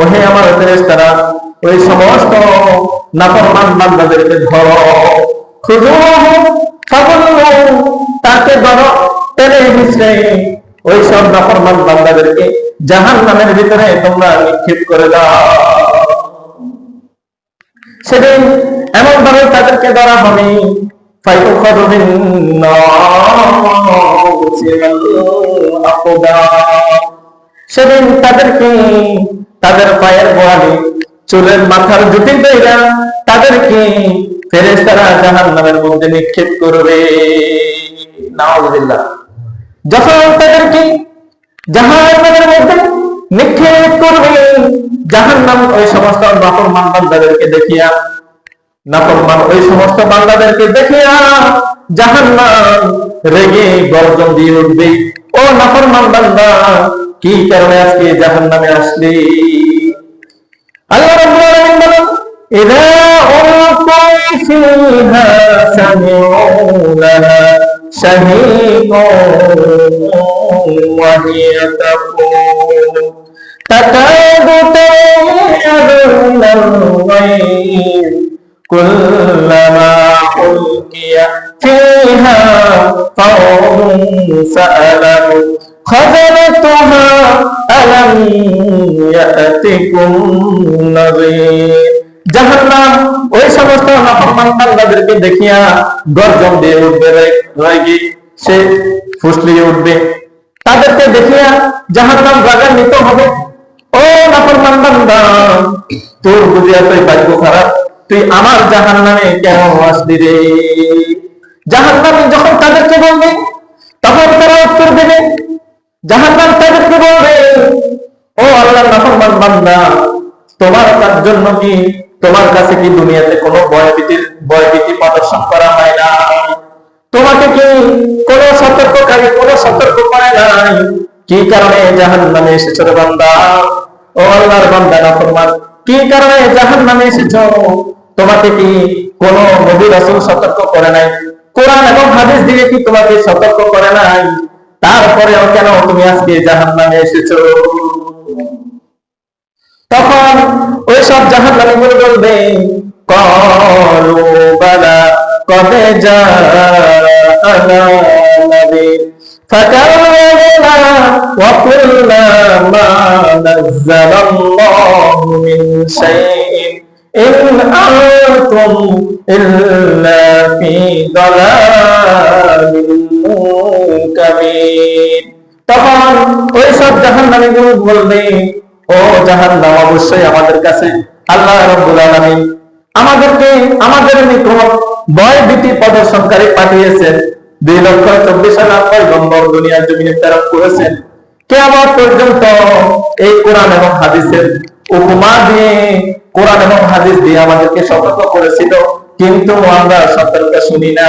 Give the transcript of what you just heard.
ওহে আমার ফেরেশতারা, ওই সমস্ত নাফরমান বান্দাদেরকে ধরো, খুযুহু ফাগুল্লু, তাকে ধরো টেনে হিঁচড়ে ওই সব নাফরমান বান্দাদেরকে জাহান্নামের ভিতরে তোমরা নিক্ষেপ করে দাও। সেদিন এমন ভাবে তাদেরকে ধরা হবে, সেদিন তাদেরকে তাদের পায়ের গোড়ালি, চুলের মাথার জুটি পেয়ে তাদেরকে ফেরেশতারা জাহান্নামের মধ্যে নিক্ষেপ করবে। নাউযুবিল্লাহ। যখন তাদেরকে জাহান্নামের মধ্যে নিক্ষেপ করবে, জাহান্নাম ওই সমস্ত নাফরমান বান্দাদেরকে দেখিয়া, নাফরমান ওই সমস্ত বান্দাদেরকে দেখিয়া জাহান্নাম রেগে গর্জন দিয়ে উঠবে, ও নাফরমান বান্দা, কি কারণে আজকে জাহান্নামে আসলি? আল্লাহ রাব্বুল আলামিন বলেন, ইযা উলকু ফিহা সামিউ লাহা শাহীকুন ওয়া হিয়া তাকুন তাকাদু তায়য়াদু মিনাল গায়ব কুল্লামা উলকিয়া ফিহা ফাওজুন সাআলাহু খাযানাতুহা আলাম ইয়াতিকুম নাযীর। জাহান্নাম ওই সমস্ত নাফরমান বান্দাদেরকে দেখিয়া গর্জন দিয়ে উঠবে, রেগে সে ফুঁসলিয়ে উঠবে। তাদেরকে দেখিয়া জাহান্নাম রাগান্বিত হবে, ও নাফরমান বান্দা, তোর বুঝি এতই ভাগ্য খারাপ, তুই আমার জাহান্নামে কেন আসলি রে? জাহান্নামে যখন তাদেরকে বলবে, তখন তারা উত্তর দেবে, জাহান্নাম তাদেরকে বলবে, ও আল্লাহর নাফরমান বান্দা, তোমার জন্য কি, তোমার কাছে কি দুনিয়াতে কোনো ভয়ভীতি প্রদর্শন করা হয় না? তোমাকে কি কোনো সতর্ককারী কোনো সতর্ক করে নাই? কি কারণে জাহান্নামে এসেছো রে বান্দা? ও আল্লাহর বান্দা নাফরমান, কি কারণে জাহান্নামে এসেছো? তোমাকে কি কোনো নবী রাসূল সতর্ক করে নাই? কোরআন এবং হাদিস দিয়ে কি তোমাকে সতর্ক করে নাই? তারপরেও কেন তুমি আজকে জাহান্নামে এসেছো? তখন ওই সব জাহান্নামীগুলো বলবে, ক্বালু বালা ক্বাদ জাআনা নাযীর ফাকাযযাবনা ওয়া কুলনা মা নাযালাল্লাহু মিন শাইইন ইন আনতুম ইল্লা ফি দালালিন মুকাবির। তখন ওই সব জাহান্নামীগুলো বলবে, ও জাহান্নাম, অবশ্যই আমাদের কাছে আল্লাহ রাব্বুল আলামিন আমাদের নিকট ভয় ভীতি প্রদর্শনকারী পাঠিয়েছেন। 2,24,000 পয়গম্বর দুনিয়ার জমিনে প্রেরণ করেছেন। কিয়ামত পর্যন্ত এই কোরআন এবং হাদিসের উপমা দিয়ে, কোরআন এবং হাদিস দিয়ে আমাদেরকে সতর্ক করেছিল, কিন্তু আমরা সতর্ক শুনি না।